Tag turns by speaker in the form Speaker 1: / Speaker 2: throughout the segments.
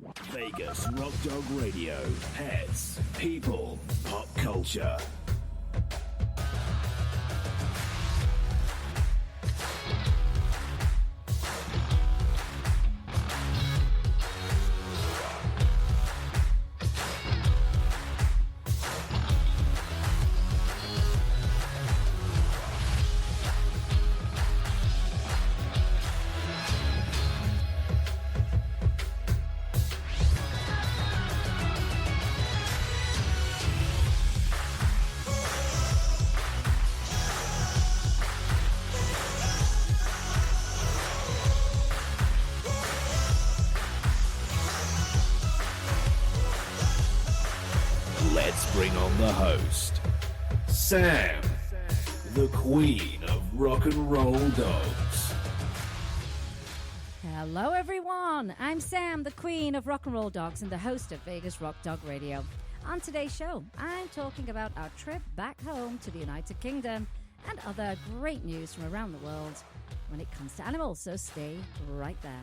Speaker 1: Vegas Rock Dog Radio. Pets, people, pop culture. Bring on the host, Sam, the queen of rock and roll dogs.
Speaker 2: Hello everyone, I'm Sam, the queen of rock and roll dogs and the host of Vegas Rock Dog Radio. On today's show, I'm talking about our trip back home to the United Kingdom and other great news from around the world when it comes to animals, so stay right there.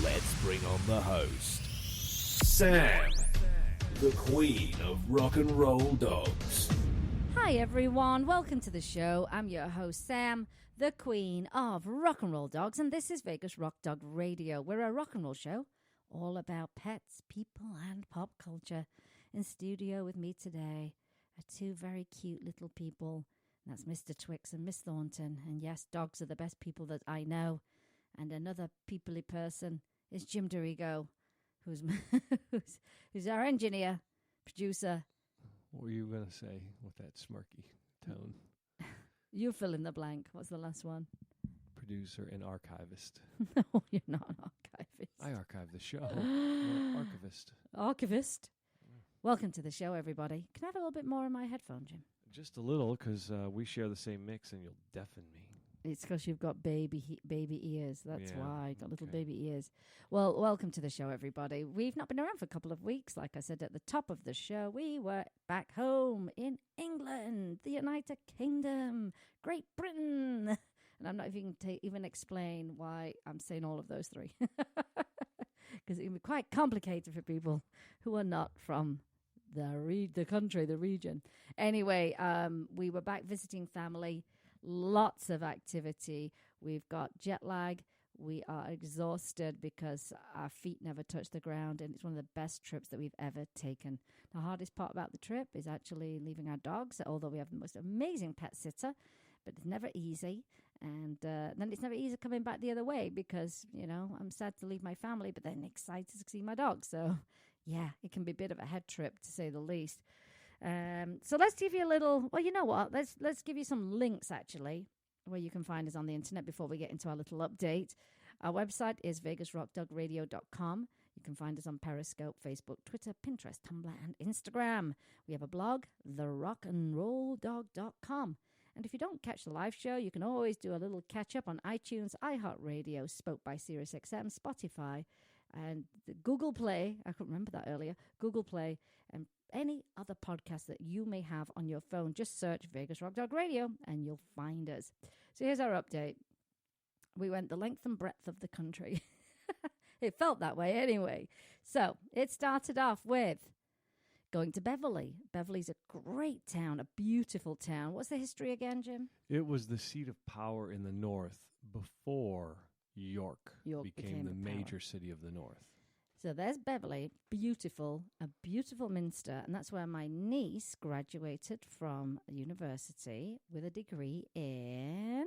Speaker 1: Let's bring on the host, Sam, the queen of rock and roll dogs.
Speaker 2: Hi everyone, welcome to the show. I'm your host Sam, the queen of rock and roll dogs, and this is Vegas Rock Dog Radio. We're a rock and roll show all about pets, people, and pop culture. In studio with me today are two very cute little people. That's Mr. Twix and Miss Thornton. And yes, dogs are the best people that I know. And another peoply person is Jim Dorigo, who's our engineer, producer.
Speaker 3: What were you going to say with that smirky tone?
Speaker 2: You fill in the blank. What's the last one?
Speaker 3: Producer and archivist.
Speaker 2: No, you're not an archivist.
Speaker 3: I archive the show. I'm an archivist.
Speaker 2: Archivist. Welcome to the show, everybody. Can I have a little bit more in my headphone, Jim?
Speaker 3: Just a little, because we share the same mix and you'll deafen me.
Speaker 2: It's because you've got baby ears. That's why. You've got little baby ears. Well, welcome to the show, everybody. We've not been around for a couple of weeks. Like I said at the top of the show, we were back home in England, the United Kingdom, Great Britain. And I'm not even explain why I'm saying all of those three. Because it can be quite complicated for people who are not from the country, the region. Anyway, we were back visiting family. Lots of activity. We've got jet lag. We are exhausted because our feet never touch the ground, and it's one of the best trips that we've ever taken. The hardest part about the trip is actually leaving our dogs, although we have the most amazing pet sitter, but it's never easy. And then it's never easy coming back the other way because, you know, I'm sad to leave my family, but then excited to see my dog. So, yeah, it can be a bit of a head trip, to say the least. So let's give you a little, well, you know what, let's give you some links actually where you can find us on the internet before we get into our little update. Our website is vegasrockdogradio.com. You can find us on Periscope, Facebook, Twitter, Pinterest, Tumblr, and Instagram. We have a blog, therockandrolldog.com. And if you don't catch the live show, you can always do a little catch up on iTunes, iHeartRadio, Spoke by SiriusXM, Spotify, and the Google Play. I couldn't remember that earlier. Google Play and any other podcast that you may have on your phone. Just search Vegas Rock Dog Radio and you'll find us. So here's our update. We went the length and breadth of the country. It felt that way anyway. So it started off with going to Beverley. Beverley's a great town, a beautiful town. What's the history again, Jim?
Speaker 3: It was the seat of power in the north before York became the major city of the north.
Speaker 2: So there's Beverley, beautiful, a beautiful minster, and that's where my niece graduated from university with a degree in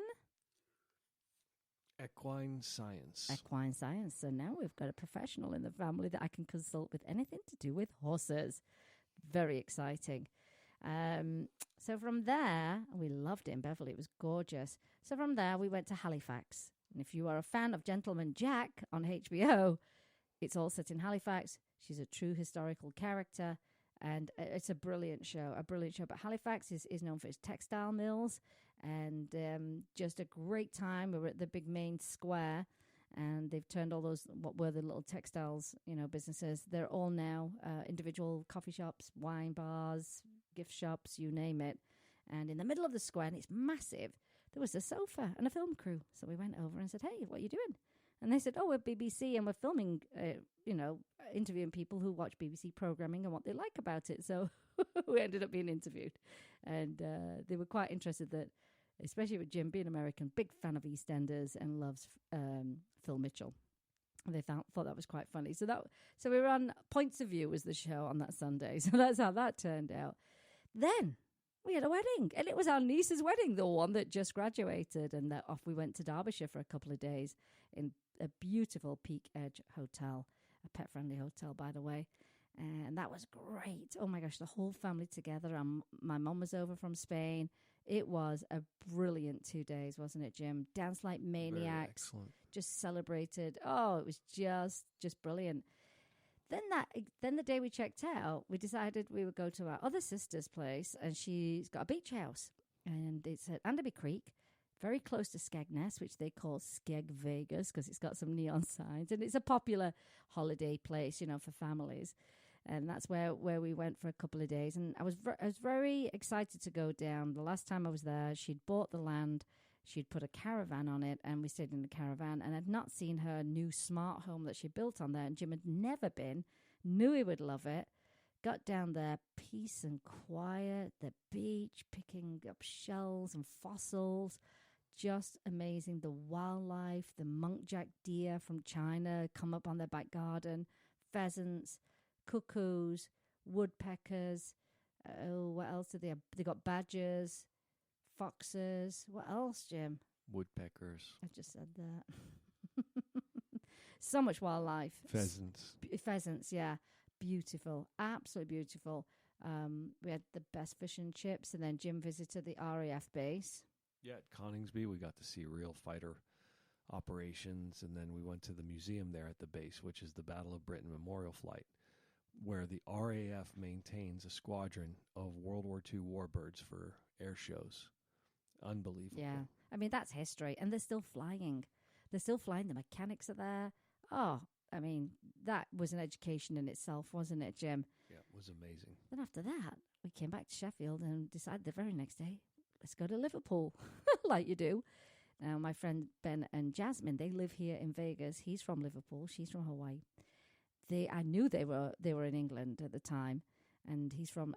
Speaker 3: equine science.
Speaker 2: Equine science. So now we've got a professional in the family that I can consult with anything to do with horses. Very exciting. So from there, we loved it in Beverley. It was gorgeous. So from there, we went to Halifax. And if you are a fan of Gentleman Jack on HBO, it's all set in Halifax. She's a true historical character. And it's a brilliant show. But Halifax is known for its textile mills, and just a great time. We were at the big main square, and they've turned all those, what were the little textiles, businesses, they're all now individual coffee shops, wine bars, gift shops, you name it. And in the middle of the square, and it's massive, there was a sofa and a film crew. So we went over and said, hey, what are you doing? And they said, oh, we're BBC and we're filming, interviewing people who watch BBC programming and what they like about it. So we ended up being interviewed. And they were quite interested that, especially with Jim being American, big fan of EastEnders and loves Phil Mitchell. And they thought that was quite funny. So we were on Points of View was the show on that Sunday. So that's how that turned out. Then we had a wedding, and it was our niece's wedding, the one that just graduated. And off we went to Derbyshire for a couple of days in a beautiful Peak Edge hotel, a pet-friendly hotel, by the way. And that was great. Oh, my gosh, the whole family together. My mum was over from Spain. It was a brilliant 2 days, wasn't it, Jim? Danced like maniacs.
Speaker 3: Very excellent.
Speaker 2: Just celebrated. Oh, it was just brilliant. Then the day we checked out, we decided we would go to our other sister's place, and she's got a beach house. And it's at Anderby Creek, very close to Skegness, which they call Skeg Vegas because it's got some neon signs. And it's a popular holiday place, for families. And that's where we went for a couple of days. And I was very excited to go down. The last time I was there, she'd bought the land. She'd put a caravan on it, and we stayed in the caravan. And I'd not seen her new smart home that she built on there. And Jim had never been, knew he would love it. Got down there, peace and quiet, the beach, picking up shells and fossils. Just amazing. The wildlife, the munkjack deer from China come up on their back garden, pheasants, cuckoos, woodpeckers. Oh, what else did they have? They got badgers, foxes. What else, Jim?
Speaker 3: Woodpeckers.
Speaker 2: I just said that. So much wildlife.
Speaker 3: Pheasants,
Speaker 2: yeah. Beautiful. Absolutely beautiful. We had the best fish and chips, and then Jim visited the RAF base.
Speaker 3: Yeah, at Coningsby, we got to see real fighter operations, and then we went to the museum there at the base, which is the Battle of Britain Memorial Flight, where the RAF maintains a squadron of World War II warbirds for air shows. Unbelievable.
Speaker 2: Yeah. I mean, that's history, and they're still flying. The mechanics are there. Oh, I mean, that was an education in itself, wasn't it, Jim?
Speaker 3: Yeah, it was amazing.
Speaker 2: Then after that, we came back to Sheffield and decided the very next day, let's go to Liverpool, like you do. Now, my friend Ben and Jasmine, they live here in Vegas. He's from Liverpool. She's from Hawaii. I knew they were in England at the time, and he's from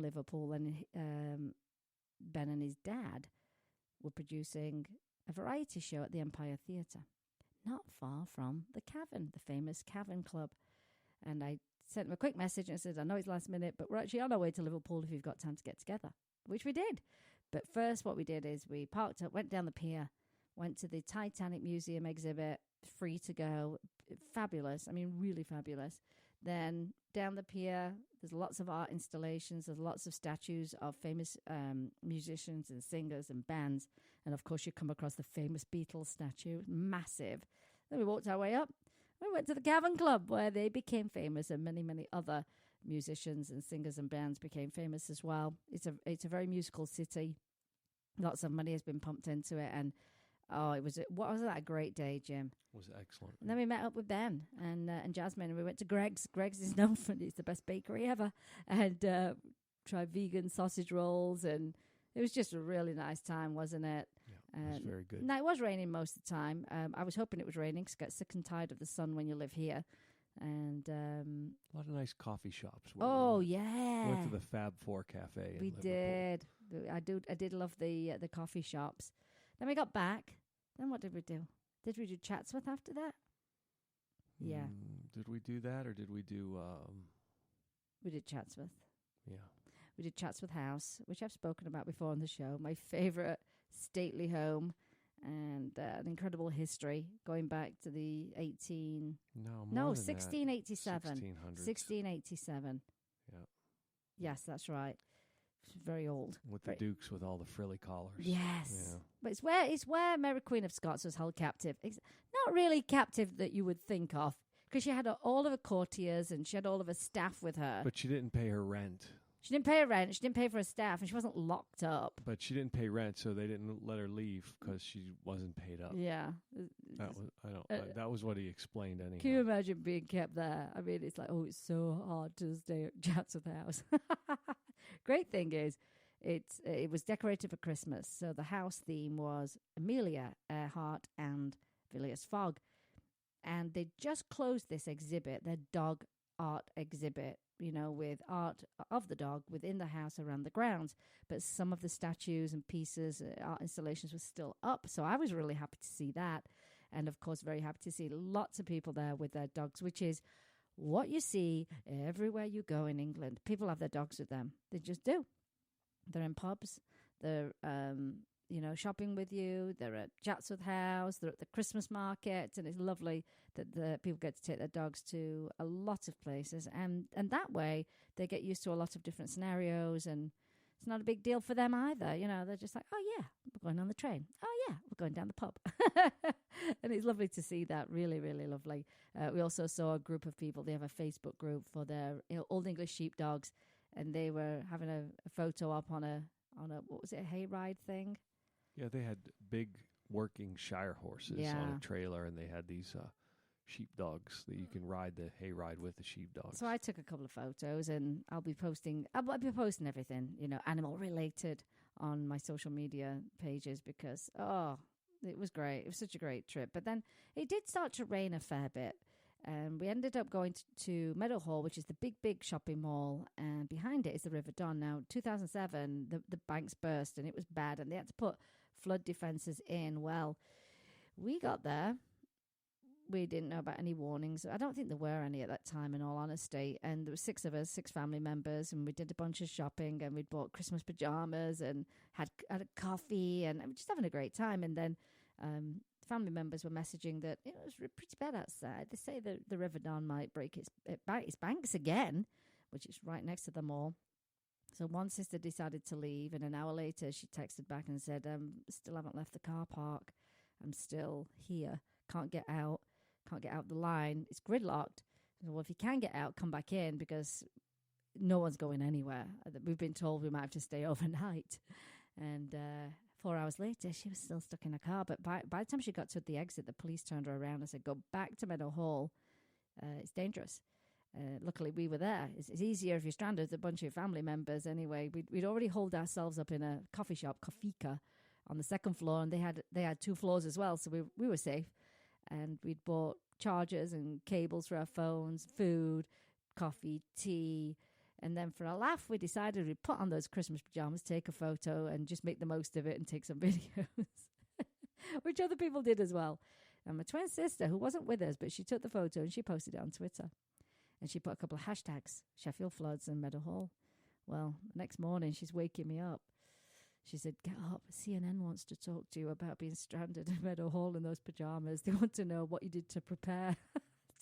Speaker 2: Liverpool. And Ben and his dad were producing a variety show at the Empire Theatre, not far from the Cavern, the famous Cavern Club. And I sent him a quick message and said, I know it's last minute, but we're actually on our way to Liverpool if you've got time to get together, which we did. But first what we did is we parked up, went down the pier, went to the Titanic Museum exhibit, free to go, fabulous. I mean, really fabulous. Then down the pier, there's lots of art installations. There's lots of statues of famous musicians and singers and bands. And, of course, you come across the famous Beatles statue, massive. Then we walked our way up. We went to the Cavern Club, where they became famous, and many, many other musicians and singers and bands became famous as well. It's a very musical city. Lots of money has been pumped into it. And, what was that a great day, Jim?
Speaker 3: It was excellent.
Speaker 2: And then we met up with Ben and Jasmine, and we went to Greg's. Greg's is known for it's the best bakery ever, and tried vegan sausage rolls, and it was just a really nice time, wasn't it?
Speaker 3: Yeah, it was very good.
Speaker 2: No, it was raining most of the time. I was hoping it was raining because I get sick and tired of the sun when you live here. And
Speaker 3: a lot of nice coffee shops.
Speaker 2: Yeah.
Speaker 3: Went to the Fab Four Cafe.
Speaker 2: We did. I did love the coffee shops. Then we got back. Then what did we do? Did we do Chatsworth after that? Yeah.
Speaker 3: Did we do that, or did we do...
Speaker 2: We did Chatsworth.
Speaker 3: Yeah.
Speaker 2: We did Chatsworth House, which I've spoken about before on the show. My favourite stately home, and an incredible history going back to the 1687. 1687.
Speaker 3: Yeah.
Speaker 2: Yes, that's right. Very old.
Speaker 3: With the dukes with all the frilly collars.
Speaker 2: Yes.
Speaker 3: Yeah.
Speaker 2: But it's where Mary Queen of Scots was held captive. It's not really captive that you would think of, because she had all of her courtiers and she had all of her staff with her.
Speaker 3: But she didn't pay her rent.
Speaker 2: She didn't pay her rent. She didn't pay for her staff, and she wasn't locked up.
Speaker 3: But she didn't pay rent, so they didn't let her leave because she wasn't paid up.
Speaker 2: Yeah,
Speaker 3: That was what he explained anyhow.
Speaker 2: Can you imagine being kept there? I mean, it's like, oh, it's so hard to stay at Chatsworth House. Great thing is, it was decorated for Christmas, so the house theme was Amelia Earhart and Phileas Fogg, and they just closed this exhibit, their dog art exhibit, with art of the dog within the house around the grounds. But some of the statues and pieces, art installations were still up. So I was really happy to see that. And, of course, very happy to see lots of people there with their dogs, which is what you see everywhere you go in England. People have their dogs with them. They just do. They're in pubs. They're, shopping with you. They're at Chatsworth House. They're at the Christmas market. And it's lovely that the people get to take their dogs to a lot of places. And that way, they get used to a lot of different scenarios. And it's not a big deal for them either. They're just like, oh, yeah, we're going on the train. Oh, yeah, we're going down the pub. And it's lovely to see that. Really, really lovely. We also saw a group of people. They have a Facebook group for their Old English sheepdogs. And they were having a photo up on a what was it, a hayride thing?
Speaker 3: Yeah, they had big working Shire horses on a trailer, and they had these sheepdogs that you can ride the hayride with the sheepdogs.
Speaker 2: So I took a couple of photos, and I'll be posting everything, animal related on my social media pages because, it was great. It was such a great trip. But then it did start to rain a fair bit. And we ended up going to Meadowhall, which is the big shopping mall, and behind it is the River Don. Now, 2007, the banks burst, and it was bad, and they had to put flood defences in. Well, we got there. We didn't know about any warnings. I don't think there were any at that time, in all honesty. And there were 6 of us, 6 family members, and we did a bunch of shopping, and we'd bought Christmas pajamas and had a coffee, and just having a great time. And then family members were messaging that it was pretty bad outside. They say that the River Don might break its banks again, which is right next to the mall. So one sister decided to leave, and an hour later she texted back and said, still haven't left the car park. I'm still here. Can't get out the line. It's gridlocked. Well, if you can get out, come back in because no one's going anywhere. We've been told we might have to stay overnight. And 4 hours later, she was still stuck in a car. But by the time she got to the exit, the police turned her around and said, go back to Meadowhall. It's dangerous. Luckily, we were there. It's easier if you're stranded with a bunch of your family members. Anyway, we'd already holed ourselves up in a coffee shop, Kofika, on the 2nd floor. And they had 2 floors as well, so we were safe. And we'd bought chargers and cables for our phones, food, coffee, tea. And then for a laugh, we decided we'd put on those Christmas pajamas, take a photo, and just make the most of it and take some videos, which other people did as well. And my twin sister, who wasn't with us, but she took the photo and she posted it on Twitter. And she put a couple of hashtags, Sheffield Floods and Meadowhall. Well, next morning, she's waking me up. She said, get up. CNN wants to talk to you about being stranded in Meadowhall in those pajamas. They want to know what you did to prepare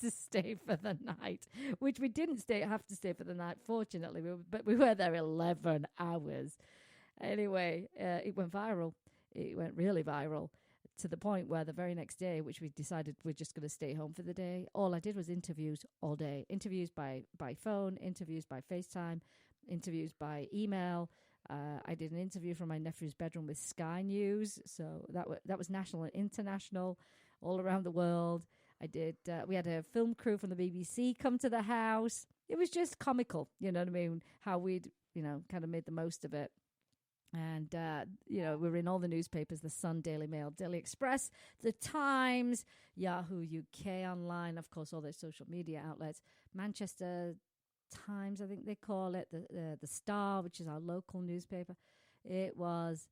Speaker 2: to stay for the night, which we didn't have to stay for the night, fortunately, but we were there 11 hours. Anyway, it went viral. It went really viral to the point where the very next day, which we decided we're just going to stay home for the day, all I did was interviews all day. Interviews by phone, interviews by FaceTime, interviews by email. I did an interview from my nephew's bedroom with Sky News. So that was national and international, all around the world. We had a film crew from the BBC come to the house. It was just comical, you know what I mean? How we'd, kind of made the most of it. And, we were in all the newspapers, The Sun, Daily Mail, Daily Express, The Times, Yahoo UK Online, of course, all those social media outlets, Manchester Times, I think they call it, the Star, which is our local newspaper. It was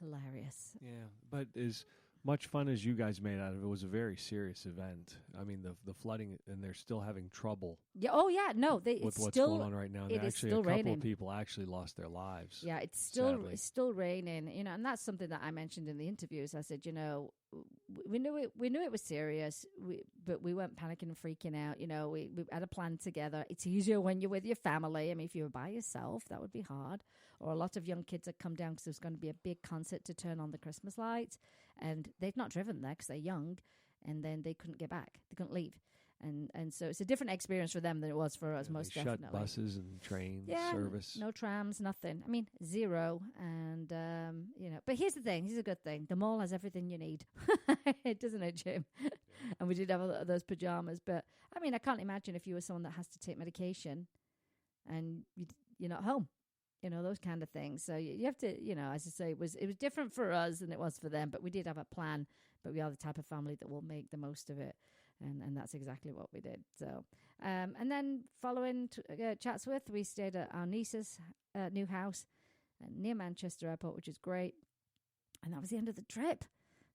Speaker 2: hilarious.
Speaker 3: Yeah, but as much fun as you guys made out of it, was a very serious event. I mean, the flooding, and they're still having trouble.
Speaker 2: Yeah. Oh, yeah. No,
Speaker 3: with what's going on right now. Actually,
Speaker 2: still
Speaker 3: a couple
Speaker 2: raining.
Speaker 3: of people actually lost their lives.
Speaker 2: Yeah, it's still raining. And that's something that I mentioned in the interviews. I said, we knew it was serious, but we weren't panicking and freaking out. We had a plan together. It's easier when you're with your family. I mean, if you were by yourself, that would be hard. Or a lot of young kids had come down because there's going to be a big concert to turn on the Christmas lights, and they'd not driven there because they're young, and then they couldn't get back. They couldn't leave. And so it's a different experience for them than it was for us, most
Speaker 3: they
Speaker 2: definitely.
Speaker 3: shut buses and trains service.
Speaker 2: No trams, nothing. I mean, zero. And, but here's the thing. Here's a good thing. The mall has everything you need. It doesn't it, Jim? Yeah. And we did have a lot of those pajamas. But, I mean, I can't imagine if you were someone that has to take medication and you're not home. Those kind of things. So you have to, as I say, it was different for us than it was for them. But we did have a plan. But we are the type of family that will make the most of it. And that's exactly what we did. So, and then following Chatsworth, we stayed at our niece's new house near Manchester Airport, which is great. And that was the end of the trip.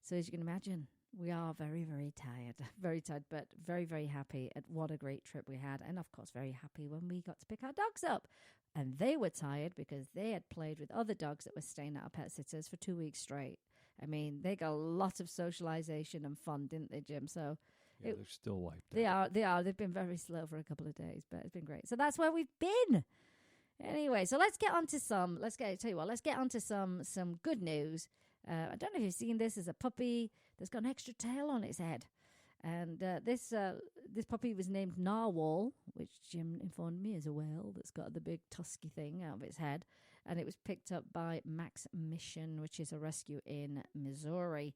Speaker 2: So as you can imagine, we are very, very tired. Very tired, but very, very happy at what a great trip we had. And of course, very happy when we got to pick our dogs up. And they were tired because they had played with other dogs that were staying at our pet sitters for 2 weeks straight. I mean, they got a lot of socialization and fun, didn't they, Jim? So...
Speaker 3: Yeah, they're still wiped out.
Speaker 2: They are. They've been very slow for a couple of days, but it's been great. So that's where we've been. Anyway, so let's get on to some good news. I don't know if you've seen this. There's a puppy that's got an extra tail on its head. And this puppy was named Narwhal, which Jim informed me is a whale that's got the big tusky thing out of its head. And it was picked up by Max Mission, which is a rescue in Missouri.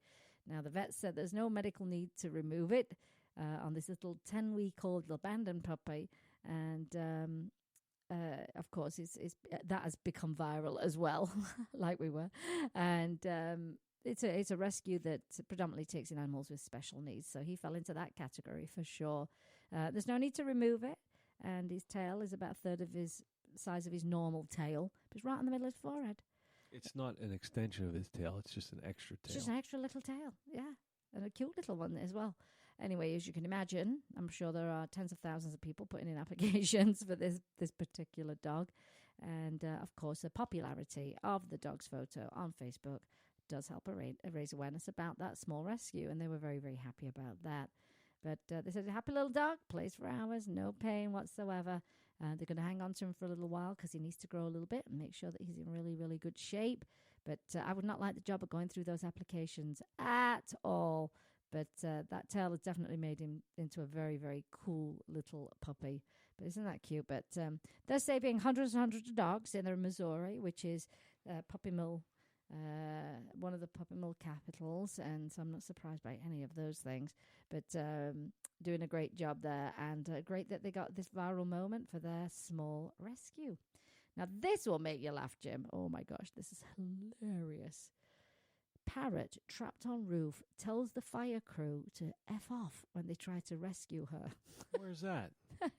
Speaker 2: Now, the vet said there's no medical need to remove it on this little 10-week-old abandoned puppy. And, of course, that has become viral as well, like we were. And it's a rescue that predominantly takes in animals with special needs. So he fell into that category for sure. There's no need to remove it. And his tail is about a third of his size of his normal tail. But it's right in the middle of his forehead.
Speaker 3: It's not an extension of his tail. It's just an extra tail.
Speaker 2: It's just an extra little tail, yeah. And a cute little one as well. Anyway, as you can imagine, I'm sure there are tens of thousands of people putting in applications for this particular dog. And, of course, the popularity of the dog's photo on Facebook does help raise awareness about that small rescue. And they were very, very happy about that. But they said, a happy little dog, plays for hours, no pain whatsoever. They're going to hang on to him for a little while because he needs to grow a little bit and make sure that he's in really, really good shape. But I would not like the job of going through those applications at all. But that tail has definitely made him into a very, very cool little puppy. But isn't that cute? But they're saving hundreds and hundreds of dogs in Missouri, which is Puppy Mill, one of the Puppy Mill capitals. And so I'm not surprised by any of those things. But doing a great job there. And great that they got this viral moment for their small rescue. Now, this will make you laugh, Jim. Oh, my gosh, this is hilarious. Parrot, trapped on roof, tells the fire crew to F off when they try to rescue her.
Speaker 3: Where's that?
Speaker 2: I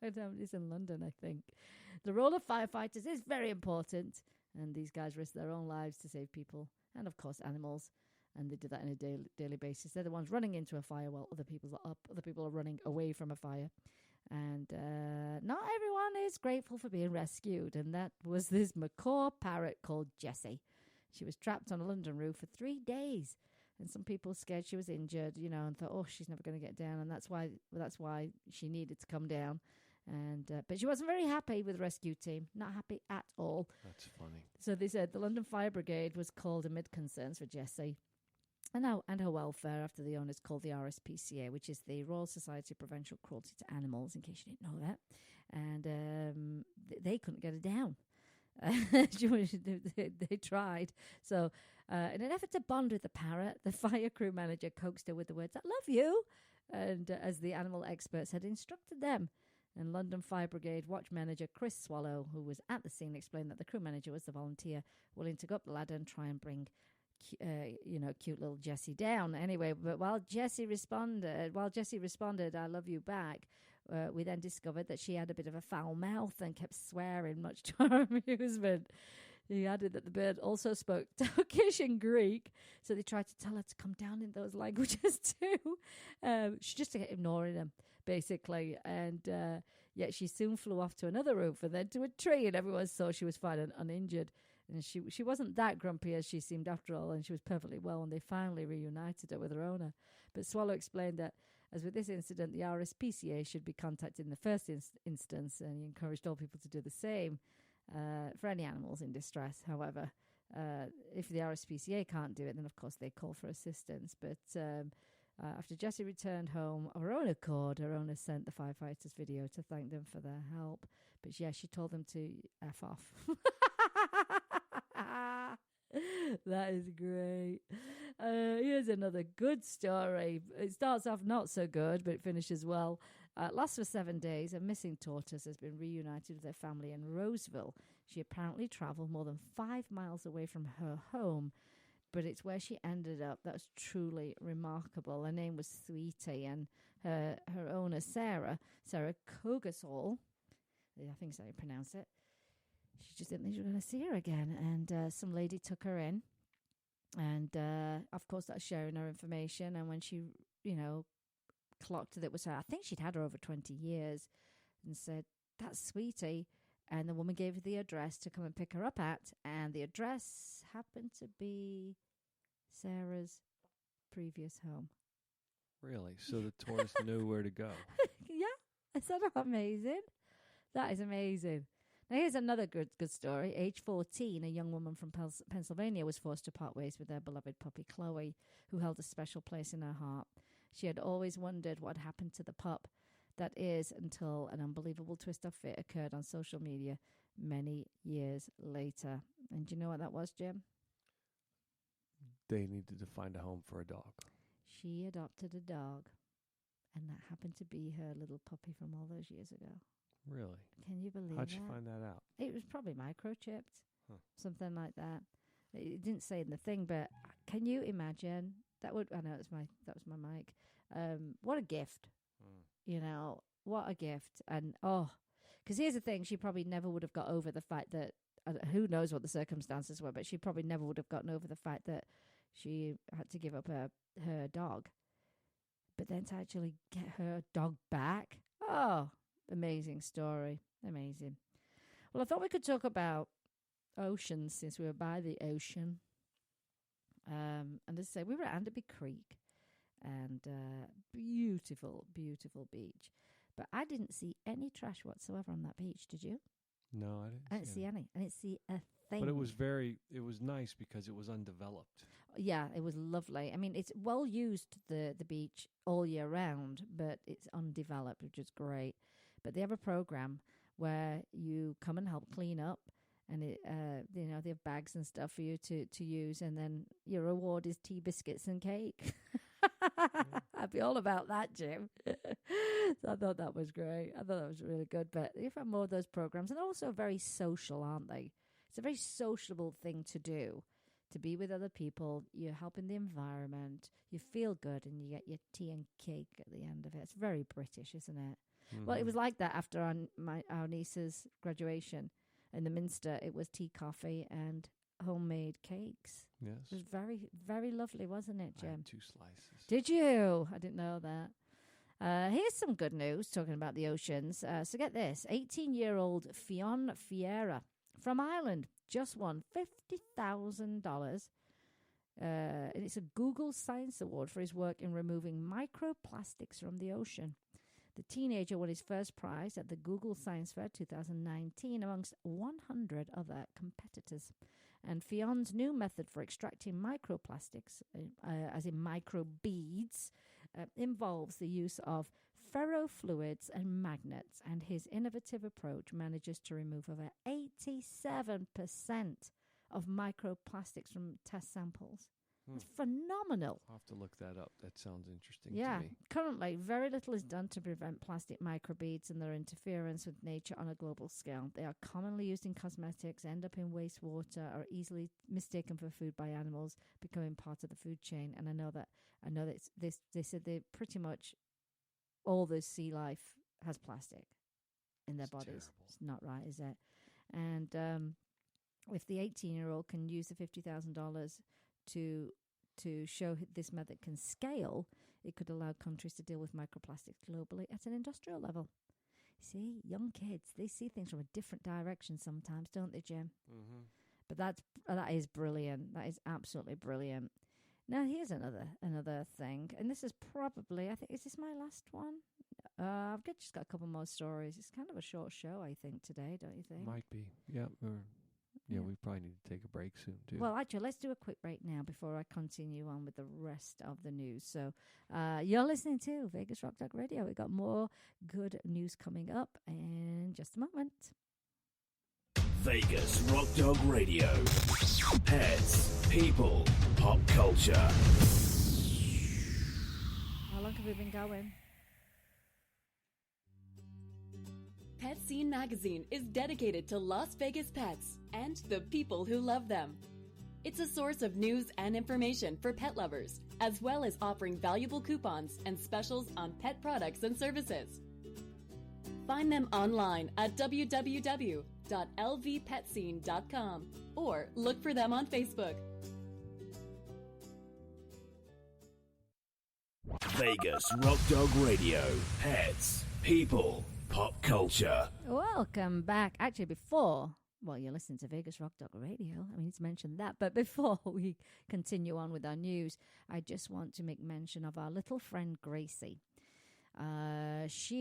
Speaker 2: don't know. It's in London, I think. The role of firefighters is very important, and these guys risk their own lives to save people and, of course, animals. And they do that on a daily basis. They're the ones running into a fire while other people are up. Other people are running away from a fire. And not everyone is grateful for being rescued. And that was this macaw parrot called Jessie. She was trapped on a London roof for 3 days. And some people scared she was injured, and thought, oh, she's never going to get down. And that's why she needed to come down. And but she wasn't very happy with the rescue team. Not happy at all.
Speaker 3: That's funny.
Speaker 2: So they said the London Fire Brigade was called amid concerns for Jessie and her welfare after the owners called the RSPCA, which is the Royal Society of Prevention of Cruelty to Animals, in case you didn't know that. And they couldn't get her down. They tried. So in an effort to bond with the parrot, the fire crew manager coaxed her with the words, "I love you," and as the animal experts had instructed them. And London Fire Brigade Watch Manager Chris Swallow, who was at the scene, explained that the crew manager was the volunteer willing to go up the ladder and try and bring cute little Jessie down. Anyway, but while Jessie responded, "I love you" back, we then discovered that she had a bit of a foul mouth and kept swearing, much to our amusement. He added that the bird also spoke Turkish and Greek, so they tried to tell her to come down in those languages too. She just kept ignoring them, basically. And yet she soon flew off to another roof and then to a tree, and everyone saw she was fine and uninjured. And she wasn't that grumpy as she seemed after all, and she was perfectly well, and they finally reunited her with her owner. But Swallow explained that, as with this incident, the RSPCA should be contacted in the first instance, and he encouraged all people to do the same for any animals in distress. However, if the RSPCA can't do it, then of course they call for assistance. But After Jessie returned home of her own accord, her owner sent the firefighters video to thank them for their help. But yeah, she told them to F off. That is great. Here's another good story. It starts off not so good, but it finishes well. Lost for 7 days, a missing tortoise has been reunited with her family in Roseville. She apparently travelled more than 5 miles away from her home, but it's where she ended up that was truly remarkable. Her name was Sweetie, and her owner, Sarah Cogasall, I think is how you pronounce it, she just didn't think she was going to see her again. And some lady took her in, and of course that's sharing her information. And when she, clocked that it was her, I think she'd had her over 20 years, and said, "That's Sweetie." And the woman gave her the address to come and pick her up at, and the address happened to be Sarah's previous home.
Speaker 3: Really? So the tortoise knew where to go.
Speaker 2: Yeah, is that not amazing? That is amazing. Now, here's another good story. Age 14, a young woman from Pennsylvania was forced to part ways with their beloved puppy, Chloe, who held a special place in her heart. She had always wondered what happened to the pup. That is, until an unbelievable twist of fate occurred on social media many years later. And do you know what that was, Jim?
Speaker 3: They needed to find a home for a dog.
Speaker 2: She adopted a dog, and that happened to be her little puppy from all those years ago.
Speaker 3: Really?
Speaker 2: Can you believe
Speaker 3: How'd
Speaker 2: that?
Speaker 3: she find that out?
Speaker 2: It was probably microchipped, something like that. It didn't say in the thing, but can you imagine? That was my mic. What a gift. What a gift. And because here's the thing, she probably never would have got over the fact that, who knows what the circumstances were, but she probably never would have gotten over the fact that she had to give up her dog. But then to actually get her dog back, amazing story. Amazing. Well, I thought we could talk about oceans since we were by the ocean. And as I say, we were at Anderby Creek, and beautiful, beautiful beach. But I didn't see any trash whatsoever on that beach. Did you?
Speaker 3: No, I didn't see any.
Speaker 2: I didn't see a thing.
Speaker 3: But it was nice because it was undeveloped.
Speaker 2: Yeah, it was lovely. I mean, it's well used, the beach, all year round, but it's undeveloped, which is great. But they have a program where you come and help clean up, and they have bags and stuff for you to use, and then your reward is tea, biscuits, and cake. I'd be all about that, Jim. So I thought that was great. I thought that was really good. But you've had more of those programs, and they're also very social, aren't they? It's a very sociable thing to do, to be with other people. You're helping the environment. You feel good, and you get your tea and cake at the end of it. It's very British, isn't it? Mm-hmm. Well, it was like that after our niece's graduation in the Minster. It was tea, coffee, and homemade cakes.
Speaker 3: Yes.
Speaker 2: It was very, very lovely, wasn't it, Jim?
Speaker 3: I had 2 slices.
Speaker 2: Did you? I didn't know that. Here's some good news talking about the oceans. So get this. 18-year-old Fionn Fiera from Ireland just won $50,000. And it's a Google Science Award for his work in removing microplastics from the ocean. The teenager won his first prize at the Google Science Fair 2019 amongst 100 other competitors. And Fionn's new method for extracting microplastics, as in microbeads, involves the use of ferrofluids and magnets. And his innovative approach manages to remove over 87% of microplastics from test samples. It's phenomenal.
Speaker 3: I'll have to look that up. That sounds interesting
Speaker 2: to
Speaker 3: me.
Speaker 2: Currently, very little is done to prevent plastic microbeads and their interference with nature on a global scale. They are commonly used in cosmetics, end up in wastewater, are easily mistaken for food by animals, becoming part of the food chain. And I know that they said they pretty much all the sea life has plastic in their bodies. Terrible. It's not right, is it? And if the 18-year-old can use the $50,000 to show this method can scale, it could allow countries to deal with microplastics globally at an industrial level. See, young kids, they see things from a different direction sometimes, don't they, Jim? Mm-hmm. But that is brilliant. That is absolutely brilliant. Now, here's another thing, and this is probably, I think, is this my last one? I've just got a couple more stories. It's kind of a short show, I think, today, don't you think?
Speaker 3: Might be, yeah. Yeah, we probably need to take a break soon, too.
Speaker 2: Well, actually, let's do a quick break now before I continue on with the rest of the news. So you're listening to Vegas Rock Dog Radio. We've got more good news coming up in just a moment.
Speaker 1: Vegas Rock Dog Radio. Pets, people, pop culture.
Speaker 2: How long have we been going?
Speaker 4: Pet Scene Magazine is dedicated to Las Vegas pets and the people who love them. It's a source of news and information for pet lovers, as well as offering valuable coupons and specials on pet products and services. Find them online at www.lvpetscene.com or look for them on Facebook.
Speaker 1: Vegas Rock Dog Radio. Pets, people, pop culture.
Speaker 2: Welcome back. Actually, before, well, you're listening to Vegas Rock Dog Radio. I need to mention that. But before we continue on with our news, I just want to make mention of our little friend Gracie. If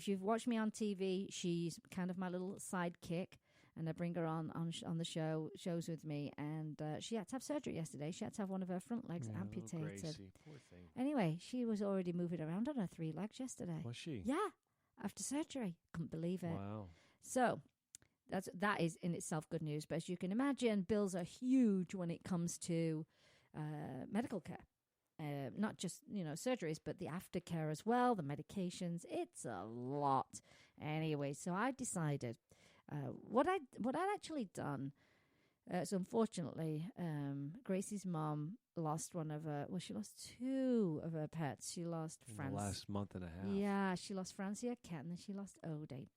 Speaker 2: you've watched me on TV, she's kind of my little sidekick, and I bring her on the shows with me. And she had to have surgery yesterday. She had to have one of her front legs amputated.
Speaker 3: Gracie, poor thing.
Speaker 2: Anyway, she was already moving around on her 3 legs yesterday.
Speaker 3: Was she?
Speaker 2: Yeah, after surgery. Couldn't believe it.
Speaker 3: Wow.
Speaker 2: So that is in itself good news. But as you can imagine, bills are huge when it comes to medical care. Not just, surgeries, but the aftercare as well, the medications. It's a lot. Anyway, so I decided what I'd actually done. So unfortunately, Gracie's mom lost she lost 2 of her pets. She lost
Speaker 3: In the last month and a half.
Speaker 2: Yeah, she lost Francie, a cat, and then she lost Odie.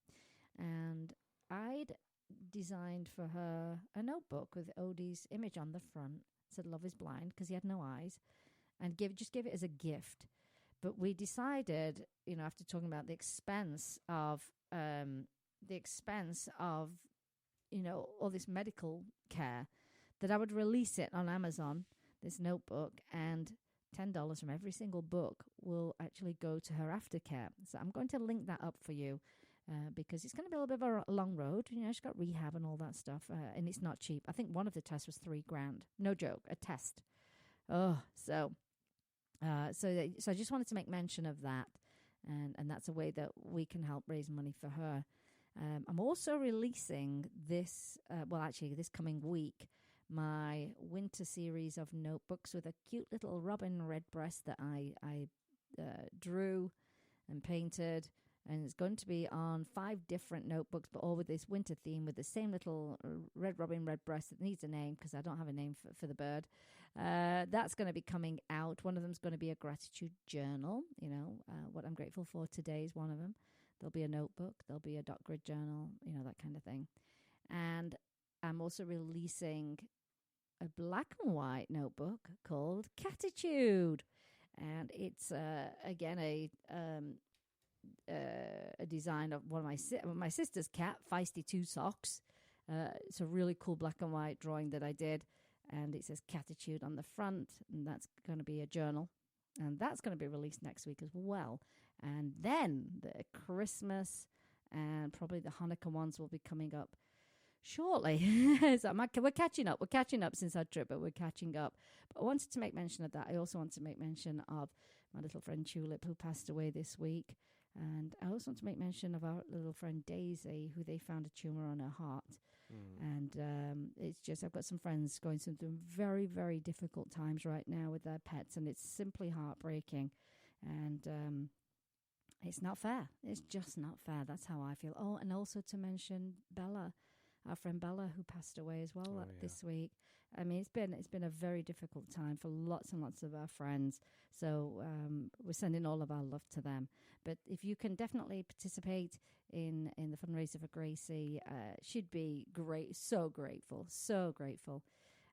Speaker 2: And I'd designed for her a notebook with Odie's image on the front. It said "Love is blind" because he had no eyes. And give it as a gift. But we decided, after talking about the expense of all this medical care, that I would release it on Amazon, this notebook, and $10 from every single book will actually go to her aftercare. So I'm going to link that up for you because it's going to be a little bit of a long road. She's got rehab and all that stuff, and it's not cheap. I think one of the tests was $3,000. No joke, a test. So I just wanted to make mention of that, and that's a way that we can help raise money for her. I'm also releasing this coming week, my winter series of notebooks with a cute little robin redbreast that I drew and painted. And it's going to be on 5 different notebooks, but all with this winter theme, with the same little red robin redbreast that needs a name because I don't have a name for the bird. That's going to be coming out. One of them is going to be a gratitude journal. What I'm grateful for today is one of them. There'll be a notebook. There'll be a dot grid journal, that kind of thing. And I'm also releasing a black and white notebook called Catitude. And it's, again, a design of one of my sister's cat, Feisty Two Socks. It's a really cool black and white drawing that I did, and it says Catitude on the front, and that's going to be a journal, and that's going to be released next week as well. And then the Christmas and probably the Hanukkah ones will be coming up shortly. So we're catching up. We're catching up since our trip, but we're catching up. But I wanted to make mention of that. I also want to make mention of my little friend Tulip, who passed away this week. And I also want to make mention of our little friend Daisy, who they found a tumor on her heart. And it's just, I've got some friends going through very, very difficult times right now with their pets, and it's simply heartbreaking. And it's not fair. It's just not fair. That's how I feel. Oh, and also to mention Bella, our friend Bella, who passed away as well this week. I mean, it's been a very difficult time for lots and lots of our friends. So we're sending all of our love to them. But if you can definitely participate in the fundraiser for Gracie, she'd be great. So grateful.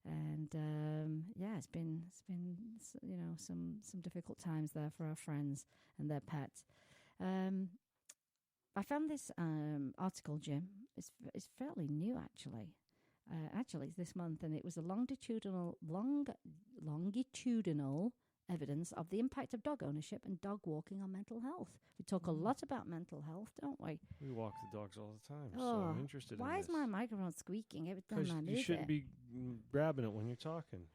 Speaker 2: And it's been some difficult times there for our friends and their pets. I found this article, Jim. It's fairly new, actually. Actually, it's this month, and it was a longitudinal evidence of the impact of dog ownership and dog walking on mental health. We talk a lot about mental health, don't we?
Speaker 3: We walk the dogs all the time, so
Speaker 2: Oh,
Speaker 3: I'm interested in
Speaker 2: why
Speaker 3: this.
Speaker 2: is my microphone squeaking every time I move it?
Speaker 3: You shouldn't be grabbing it when you're talking.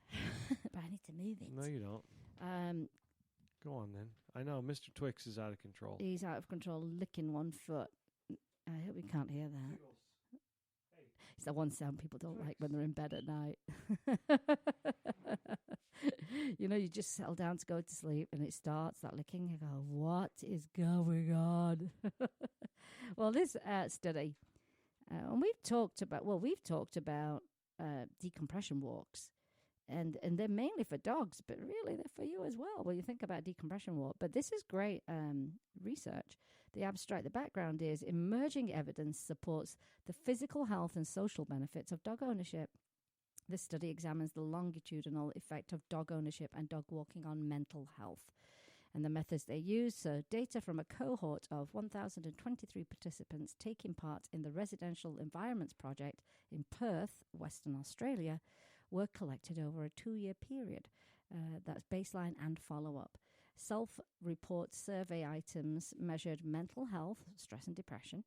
Speaker 2: But I need to move it.
Speaker 3: No, you don't. Go on, then. I know, Mr. Twix is out of control.
Speaker 2: He's out of control, licking one foot. I hope you can't hear that. It's the one sound people don't like when they're in bed at night. You know, you just settle down to go to sleep and it starts that licking. You go, what is going on? Well, this study, and we've talked about decompression walks. And they're mainly for dogs, but really they're for you as well when you think about decompression walk. But this is great research. The abstract, the background is emerging evidence supports the physical health and social benefits of dog ownership. This study examines the longitudinal effect of dog ownership and dog walking on mental health. And the methods they use, so data from a cohort of 1,023 participants taking part in the Residential Environments Project in Perth, Western Australia, were collected over a 2-year period. That's baseline and follow-up. Self-report survey items measured mental health, stress and depression,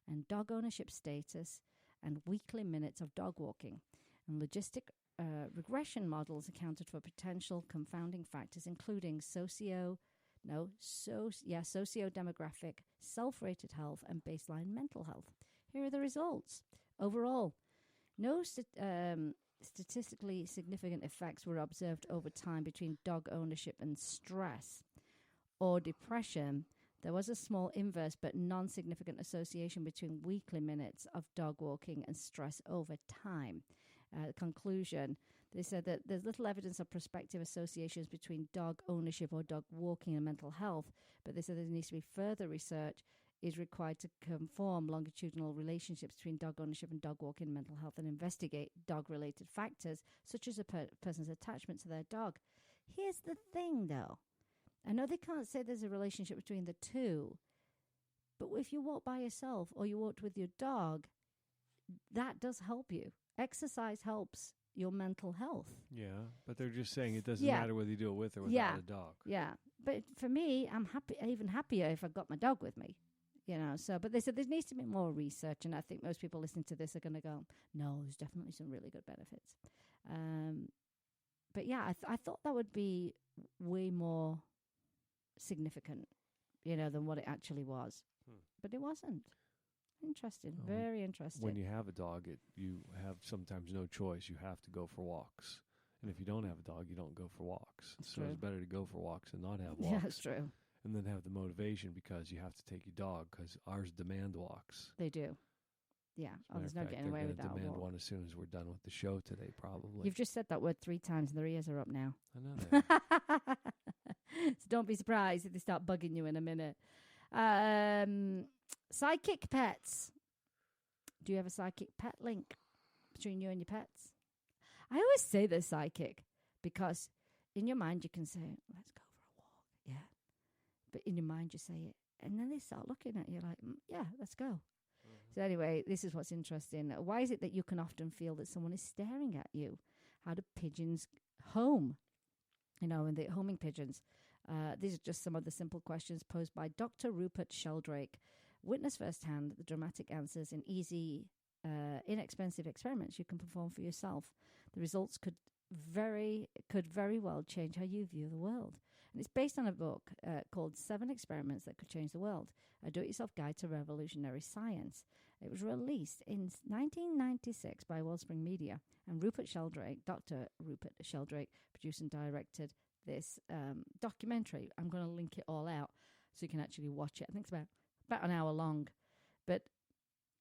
Speaker 2: and dog ownership status, and weekly minutes of dog walking. And logistic regression models accounted for potential confounding factors, including socio-demographic, self-rated health, and baseline mental health. Here are the results. Overall, no statistically significant effects were observed over time between dog ownership and stress or depression. There was a small inverse but non-significant association between weekly minutes of dog walking and stress over time. Conclusion, they said that there's little evidence of prospective associations between dog ownership or dog walking and mental health, but they said there needs to be further research is required to conform longitudinal relationships between dog ownership and dog walking and mental health and investigate dog-related factors, such as a person's attachment to their dog. Here's the thing, though. I know they can't say there's a relationship between the two, but if you walk by yourself or you walk with your dog, that does help you. Exercise helps your mental health.
Speaker 3: Yeah, but they're just saying it doesn't matter whether you do it with or without a dog.
Speaker 2: Yeah, but for me, I'm even happier if I've got my dog with me. You know, so, but they said there needs to be more research, and I think most people listening to this are going to go, no, there's definitely some really good benefits. But yeah, I thought that would be way more significant, you know, than what it actually was. But it wasn't. Interesting. Very interesting.
Speaker 3: When you have a dog, you have sometimes no choice. You have to go for walks. And if you don't have a dog, you don't go for walks.
Speaker 2: That's
Speaker 3: so
Speaker 2: true.
Speaker 3: It's better to go for walks and not have walks.
Speaker 2: Yeah, that's true.
Speaker 3: And then have the motivation because you have to take your dog because ours demand walks.
Speaker 2: They do. Yeah. Oh, there's no getting away with that.
Speaker 3: They're going to demand one as soon as we're done with the show today, probably.
Speaker 2: You've just said that word 3 times and their ears are up now.
Speaker 3: I know that.
Speaker 2: So don't be surprised if they start bugging you in a minute. Psychic pets. Do you have a psychic pet link between you and your pets? I always say they're psychic because in your mind you can say, let's go for a walk. Yeah. But in your mind you say it. And then they start looking at you like, yeah, let's go. So anyway, this is what's interesting. Why is it that you can often feel that someone is staring at you? How do pigeons home? You know, and the homing pigeons. These are just some of the simple questions posed by Dr. Rupert Sheldrake. Witness firsthand the dramatic answers in easy, inexpensive experiments you can perform for yourself. The results could very well change how you view the world. And it's based on a book called 7 Experiments That Could Change the World, a do-it-yourself guide to revolutionary science. It was released in 1996 by Wellspring Media, and Dr. Rupert Sheldrake, produced and directed this documentary. I'm going to link it all out so you can actually watch it. I think it's about an hour long. But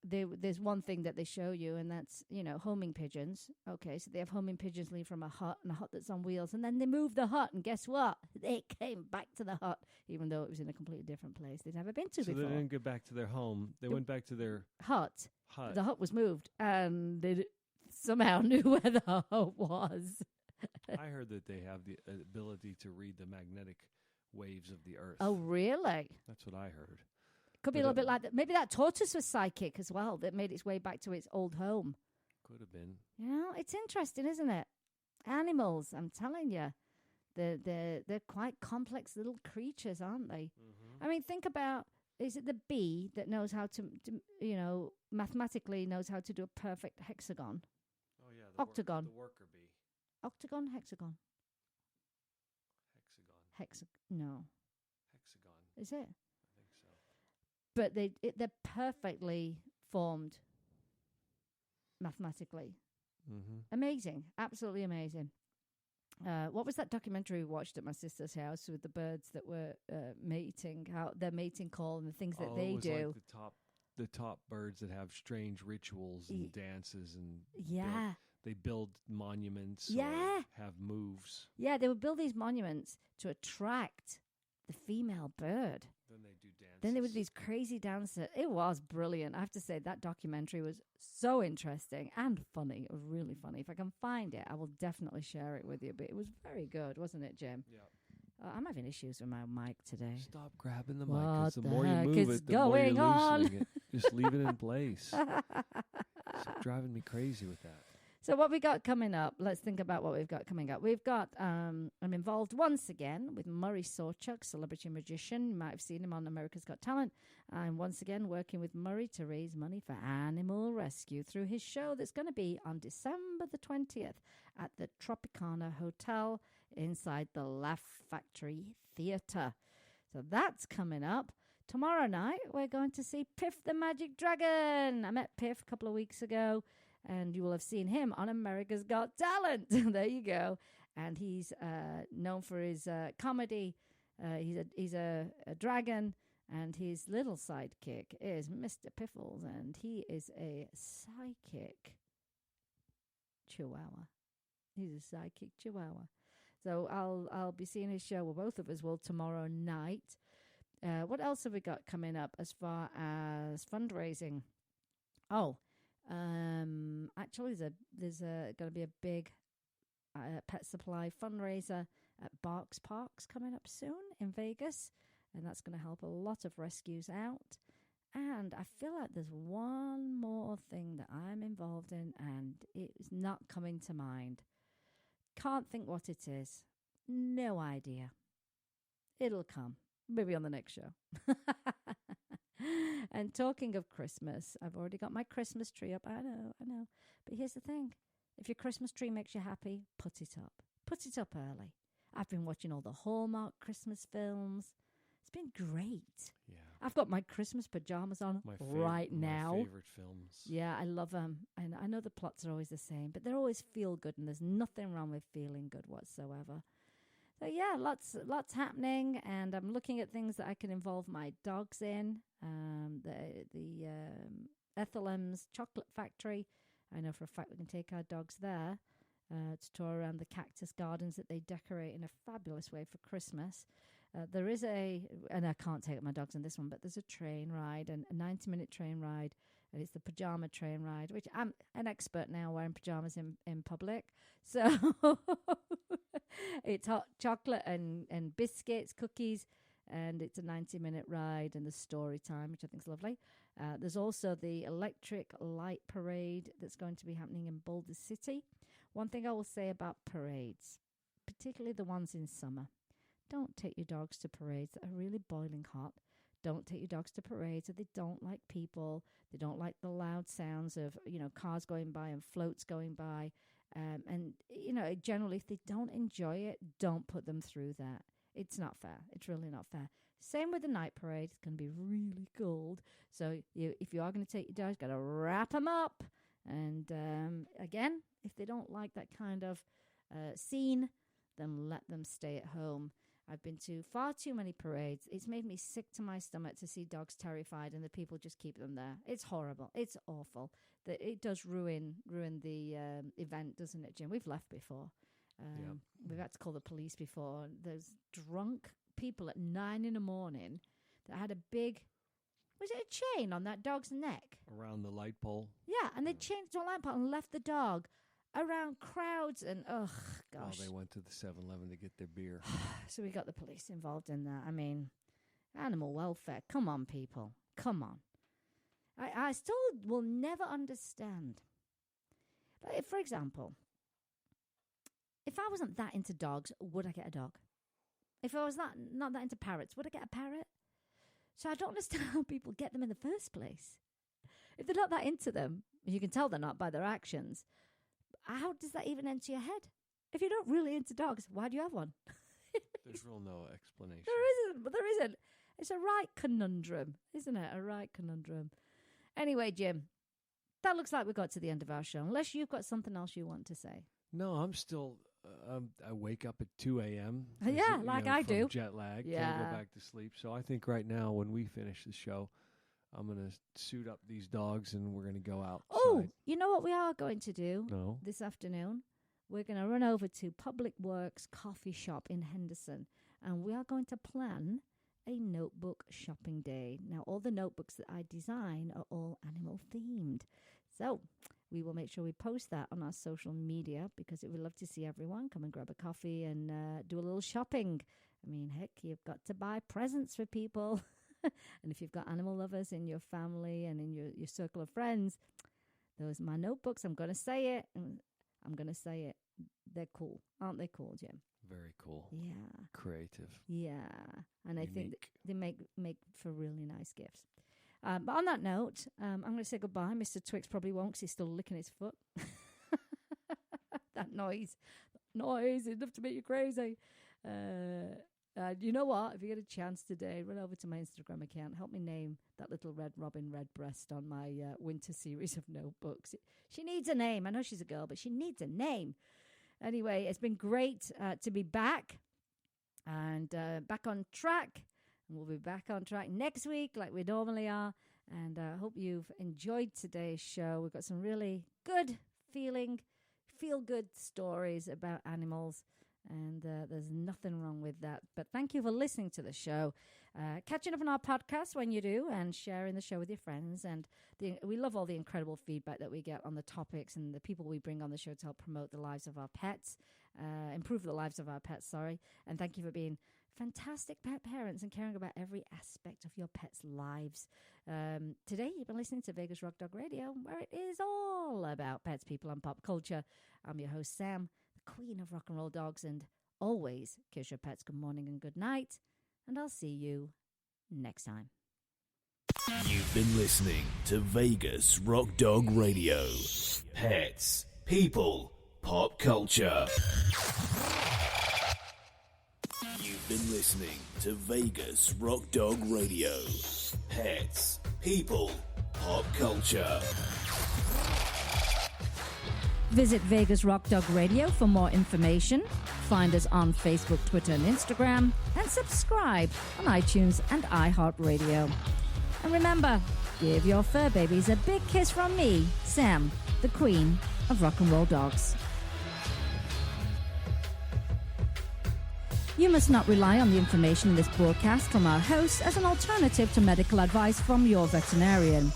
Speaker 2: there's one thing that they show you, and that's, homing pigeons. Okay, so they have homing pigeons leave from a hut, and a hut that's on wheels, and then they move the hut, and guess what? They came back to the hut, even though it was in a completely different place they'd never been to before.
Speaker 3: So they didn't get back to their home. They went back to their
Speaker 2: hut.
Speaker 3: hut.
Speaker 2: The hut was moved, and they somehow knew where the hut was.
Speaker 3: I heard that they have the ability to read the magnetic waves of the earth.
Speaker 2: Oh, really?
Speaker 3: That's what I heard.
Speaker 2: Could be a little bit like that. Maybe that tortoise was psychic as well, that made its way back to its old home.
Speaker 3: Could have been.
Speaker 2: It's interesting, isn't it? Animals, I'm telling you, They're quite complex little creatures, aren't they?
Speaker 3: Mm-hmm.
Speaker 2: I mean, think about, is it the bee that knows how to mathematically knows how to do a perfect hexagon?
Speaker 3: Oh yeah,
Speaker 2: Octagon.
Speaker 3: The worker bee.
Speaker 2: Octagon, hexagon. No.
Speaker 3: Hexagon.
Speaker 2: Is it?
Speaker 3: I think so.
Speaker 2: But they're perfectly formed mathematically.
Speaker 3: Mm-hmm.
Speaker 2: Amazing. Absolutely amazing. What was that documentary we watched at my sister's house with the birds that were mating, how their mating call and the things that they
Speaker 3: it was
Speaker 2: do?
Speaker 3: Like the top birds that have strange rituals and dances and they build monuments.
Speaker 2: Yeah.
Speaker 3: Or have moves.
Speaker 2: Yeah, they would build these monuments to attract the female bird.
Speaker 3: Then they do dances.
Speaker 2: Then there was these crazy dances. It was brilliant. I have to say that documentary was so interesting and funny. It was really funny. If I can find it, I will definitely share it with you. But it was very good, wasn't it, Jim?
Speaker 3: Yeah.
Speaker 2: I'm having issues with my mic today.
Speaker 3: Stop grabbing the mic.
Speaker 2: What
Speaker 3: 'Cause the
Speaker 2: the
Speaker 3: more you
Speaker 2: heck
Speaker 3: move
Speaker 2: is
Speaker 3: it, the more
Speaker 2: going
Speaker 3: you're
Speaker 2: on?
Speaker 3: loosening it. Just leave it in place. It's driving me crazy with that.
Speaker 2: So what we got coming up, let's think about what we've got coming up. We've got, I'm involved once again with Murray Sawchuk, celebrity magician. You might have seen him on America's Got Talent. I'm once again working with Murray to raise money for animal rescue through his show that's going to be on December the 20th at the Tropicana Hotel inside the Laugh Factory Theatre. So that's coming up. Tomorrow night, we're going to see Piff the Magic Dragon. I met Piff a couple of weeks ago. And you will have seen him on America's Got Talent. There you go. And he's known for his comedy. He's a dragon. And his little sidekick is Mr. Piffles. And he is a psychic chihuahua. He's a psychic chihuahua. So I'll be seeing his show. Well, both of us will tomorrow night. What else have we got coming up as far as fundraising? Actually, there's going to be a big pet supply fundraiser at Barks Parks coming up soon in Vegas, and that's going to help a lot of rescues out. And I feel like there's one more thing that I'm involved in, and it's not coming to mind. Can't think what it is. No idea. It'll come. Maybe on the next show. And talking of Christmas, I've already got my Christmas tree up. I know. But here's the thing. If your Christmas tree makes you happy, put it up. Put it up early. I've been watching all the Hallmark Christmas films. It's been great.
Speaker 3: Yeah.
Speaker 2: I've got my Christmas pajamas on right now.
Speaker 3: My favorite films.
Speaker 2: Yeah, I love them. And I know the plots are always the same, but they're always feel good, and there's nothing wrong with feeling good whatsoever. So yeah, lots happening, and I'm looking at things that I can involve my dogs in. The Ethelham's Chocolate Factory. I know for a fact we can take our dogs there to tour around the cactus gardens that they decorate in a fabulous way for Christmas. There is and I can't take my dogs on this one, but there's a train ride, and a 90-minute train ride, and it's the pajama train ride, which I'm an expert now wearing pajamas in public. So it's hot chocolate and biscuits, cookies, and it's a 90-minute ride, and the story time, which I think is lovely. There's also the Electric Light Parade that's going to be happening in Boulder City. One thing I will say about parades, particularly the ones in summer, don't take your dogs to parades that are really boiling hot. Don't take your dogs to parades that they don't like people. They don't like the loud sounds of, cars going by and floats going by. And generally, if they don't enjoy it, don't put them through that. It's not fair. It's really not fair. Same with the night parade. It's going to be really cold. So if you are going to take your dogs, got to wrap them up. And again, if they don't like that kind of scene, then let them stay at home. I've been to far too many parades. It's made me sick to my stomach to see dogs terrified and the people just keep them there. It's horrible. It's awful. It does ruin the event, doesn't it, Jim? We've left before. We've had to call the police before. There's drunk people at 9 a.m. that had a big, was it a chain on that dog's neck?
Speaker 3: Around the light pole.
Speaker 2: Yeah, and they chained to a light pole and left the dog around crowds and, gosh.
Speaker 3: Well, they went to the 7-Eleven to get their beer.
Speaker 2: So we got the police involved in that. I mean, animal welfare. Come on, people. Come on. I still will never understand. Like, for example, if I wasn't that into dogs, would I get a dog? If I was not that into parrots, would I get a parrot? So I don't understand how people get them in the first place. If they're not that into them, you can tell they're not by their actions. How does that even enter your head? If you're not really into dogs, why do you have one?
Speaker 3: There's real no explanation.
Speaker 2: There isn't. It's a right conundrum, isn't it? A right conundrum. Anyway, Jim, that looks like we got to the end of our show. Unless you've got something else you want to say.
Speaker 3: No, I'm still. I wake up at 2 a.m.
Speaker 2: Yeah, like I do.
Speaker 3: Jet lag.
Speaker 2: Yeah.
Speaker 3: Can't go back to sleep. So I think right now, when we finish the show, I'm going to suit up these dogs and we're going to go outside.
Speaker 2: Oh, you know what we are going to do
Speaker 3: No.
Speaker 2: this afternoon? We're going to run over to Public Works Coffee Shop in Henderson, and we are going to plan a notebook shopping day. Now, all the notebooks that I design are all animal themed. So we will make sure we post that on our social media because we would love to see everyone come and grab a coffee and do a little shopping. I mean, heck, you've got to buy presents for people. And if you've got animal lovers in your family and in your circle of friends, those are my notebooks. I'm going to say it. I'm going to say it. They're cool. Aren't they cool, Jim?
Speaker 3: Very cool.
Speaker 2: Yeah.
Speaker 3: Creative.
Speaker 2: Yeah. And I think
Speaker 3: Unique.
Speaker 2: they make for really nice gifts. But on that note, I'm going to say goodbye. Mr. Twix probably won't because he's still licking his foot. That noise is enough to make you crazy. You know what? If you get a chance today, run over to my Instagram account. Help me name that little red robin redbreast on my winter series of notebooks. She needs a name. I know she's a girl, but she needs a name. Anyway, it's been great to be back and back on track. And we'll be back on track next week like we normally are. And I hope you've enjoyed today's show. We've got some really good feel-good stories about animals. And there's nothing wrong with that. But thank you for listening to the show. Catching up on our podcast when you do and sharing the show with your friends. And we love all the incredible feedback that we get on the topics and the people we bring on the show to help promote the lives of our pets, improve the lives of our pets, And thank you for being fantastic pet parents and caring about every aspect of your pets' lives. Today, you've been listening to Vegas Rock Dog Radio, where it is all about pets, people, and pop culture. I'm your host, Sam, the queen of rock and roll dogs, and always kiss your pets good morning and good night. And I'll see you next time.
Speaker 1: You've been listening to Vegas Rock Dog Radio. Pets, people, pop culture. You've been listening to Vegas Rock Dog Radio. Pets, people, pop culture.
Speaker 2: Visit Vegas Rock Dog Radio for more information. Find us on Facebook, Twitter, and Instagram. And subscribe on iTunes and iHeartRadio. And remember, give your fur babies a big kiss from me, Sam, the queen of rock and roll dogs. You must not rely on the information in this broadcast from our hosts as an alternative to medical advice from your veterinarian.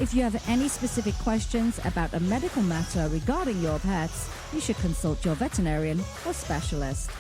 Speaker 2: If you have any specific questions about a medical matter regarding your pets, you should consult your veterinarian or specialist.